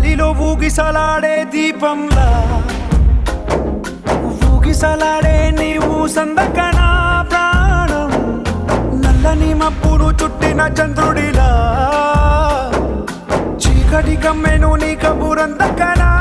గాలిలో ఊగిసలాడే దీపంలా ఊగిసలాడే నీవు సందకనా ప్రాణం నల్లని మబ్బును చుట్టిన చంద్రుడిలా చీకటి కమ్మెను నీ కబురందకనా